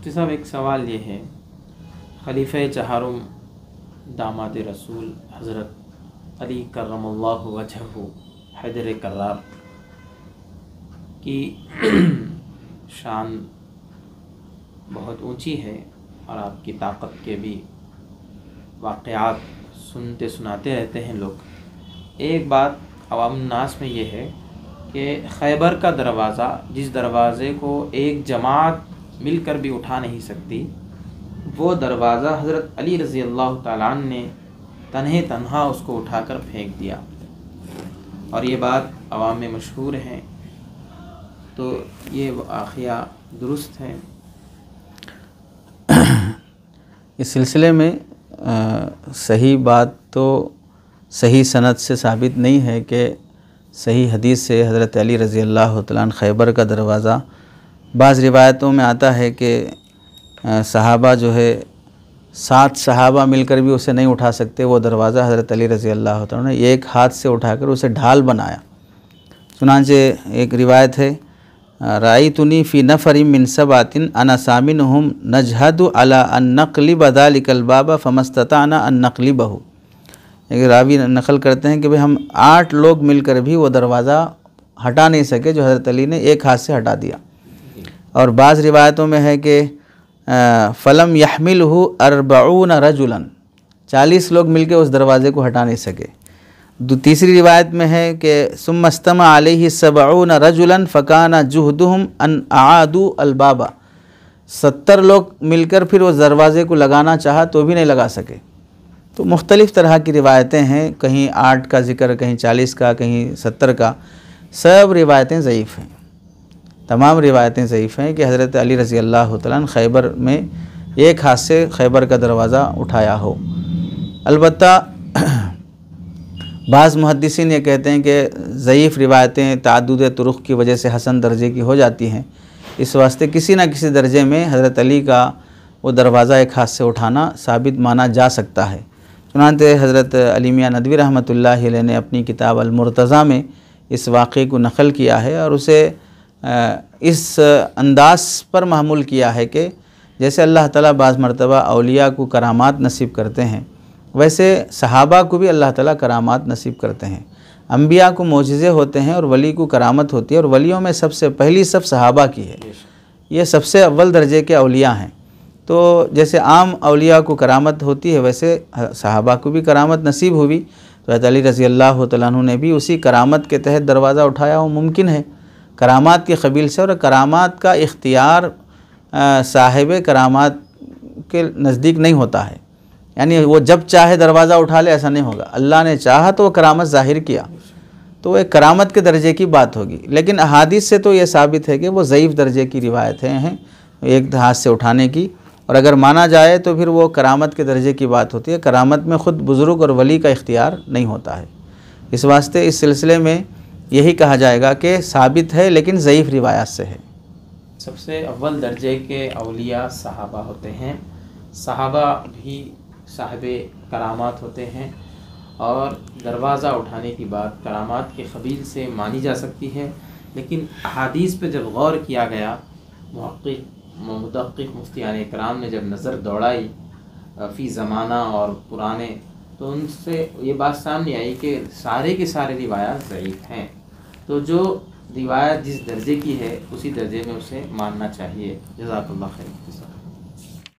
مفتی صاحب ایک سوال یہ ہے، خلیفہ چہارم داماد رسول حضرت علی کرم اللہ وجہہ حیدر کرار کی شان بہت اونچی ہے اور آپ کی طاقت کے بھی واقعات سنتے سناتے رہتے ہیں لوگ۔ ایک بات عوام الناس میں یہ ہے کہ خیبر کا دروازہ، جس دروازے کو ایک جماعت مل کر بھی اٹھا نہیں سکتی، وہ دروازہ حضرت علی رضی اللہ تعالیٰ عنہ نے تنہا اس کو اٹھا کر پھینک دیا، اور یہ بات عوام میں مشہور ہے۔ تو یہ واقعہ درست ہے؟ اس سلسلے میں صحیح بات تو صحیح سند سے ثابت نہیں ہے کہ صحیح حدیث سے حضرت علی رضی اللہ تعالیٰ عنہ خیبر کا دروازہ، بعض روایتوں میں آتا ہے کہ صحابہ جو ہے 7 صحابہ مل کر بھی اسے نہیں اٹھا سکتے، وہ دروازہ حضرت علی رضی اللہ تعالیٰ عنہ نے ایک ہاتھ سے اٹھا کر اسے ڈھال بنایا۔ چنانچہ ایک روایت ہے، رأیتنی فی نفر من سبعۃ انا ثامنہم نجہد علی ان نقلب ذلک الباب فما استطعنا ان نقلبہ۔ ایک راوی نقل کرتے ہیں کہ بھئی ہم 8 لوگ مل کر بھی وہ دروازہ ہٹا نہیں سکے جو حضرت علی نے ایک ہاتھ سے ہٹا دیا۔ اور بعض روایتوں میں ہے کہ فلم یحملہ 40 رجلا، 40 لوگ مل کے اس دروازے کو ہٹا نہیں سکے۔ تیسری روایت میں ہے کہ ثم استمع علیہ 70 رجلا فکان جہدہم ان اعادوا الباب، 70 لوگ مل کر پھر اس دروازے کو لگانا چاہا تو بھی نہیں لگا سکے۔ تو مختلف طرح کی روایتیں ہیں، کہیں 8 کا ذکر، کہیں 40 کا، کہیں 70 کا، سب روایتیں ضعیف ہیں، تمام روایتیں ضعیف ہیں کہ حضرت علی رضی اللہ تعالیٰ عنہ خیبر میں ایک ہاتھ سے خیبر کا دروازہ اٹھایا ہو۔ البتہ بعض محدثین یہ کہتے ہیں کہ ضعیف روایتیں تعدد طرق کی وجہ سے حسن درجے کی ہو جاتی ہیں، اس واسطے کسی نہ کسی درجے میں حضرت علی کا وہ دروازہ ایک ہاتھ سے اٹھانا ثابت مانا جا سکتا ہے۔ چنانچہ حضرت علی میاں ندوی رحمۃ اللہ علیہ نے اپنی کتاب المرتضیٰ میں اس واقعے کو نقل کیا ہے اور اسے اس انداز پر محمول کیا ہے کہ جیسے اللہ تعالیٰ بعض مرتبہ اولیاء کو کرامات نصیب کرتے ہیں، ویسے صحابہ کو بھی اللہ تعالیٰ کرامات نصیب کرتے ہیں۔ انبیاء کو معجزے ہوتے ہیں اور ولی کو کرامت ہوتی ہے، اور ولیوں میں سب سے پہلی صف صحابہ کی ہے، یہ سب سے اول درجے کے اولیاء ہیں۔ تو جیسے عام اولیاء کو کرامت ہوتی ہے ویسے صحابہ کو بھی کرامت نصیب ہوئی، تو حضرت علی رضی اللہ تعالیٰ عنہ نے بھی اسی کرامت کے تحت دروازہ اٹھایا ہو، ممکن ہے کرامات کی قبیل سے۔ اور کرامات کا اختیار صاحب کرامات کے نزدیک نہیں ہوتا ہے، یعنی وہ جب چاہے دروازہ اٹھا لے، ایسا نہیں ہوگا۔ اللہ نے چاہا تو وہ کرامت ظاہر کیا تو وہ ایک کرامت کے درجے کی بات ہوگی، لیکن احادیث سے تو یہ ثابت ہے کہ وہ ضعیف درجے کی روایتیں ہیں ایک ہاتھ سے اٹھانے کی، اور اگر مانا جائے تو پھر وہ کرامت کے درجے کی بات ہوتی ہے۔ کرامت میں خود بزرگ اور ولی کا اختیار نہیں ہوتا ہے، اس واسطے اس سلسلے میں یہی کہا جائے گا کہ ثابت ہے لیکن ضعیف روایات سے ہے۔ سب سے اول درجے کے اولیاء صحابہ ہوتے ہیں، صحابہ بھی صاحب کرامات ہوتے ہیں، اور دروازہ اٹھانے کی بات کرامات کے قبیل سے مانی جا سکتی ہے، لیکن احادیث پہ جب غور کیا گیا، محقق مفتیان اکرام نے جب نظر دوڑائی فی زمانہ اور پرانے، تو ان سے یہ بات سامنے آئی کہ سارے کے سارے روایات ضعیف ہیں، تو جو روایت جس درجے کی ہے اسی درجے میں اسے ماننا چاہیے۔ جزاک اللہ خیر۔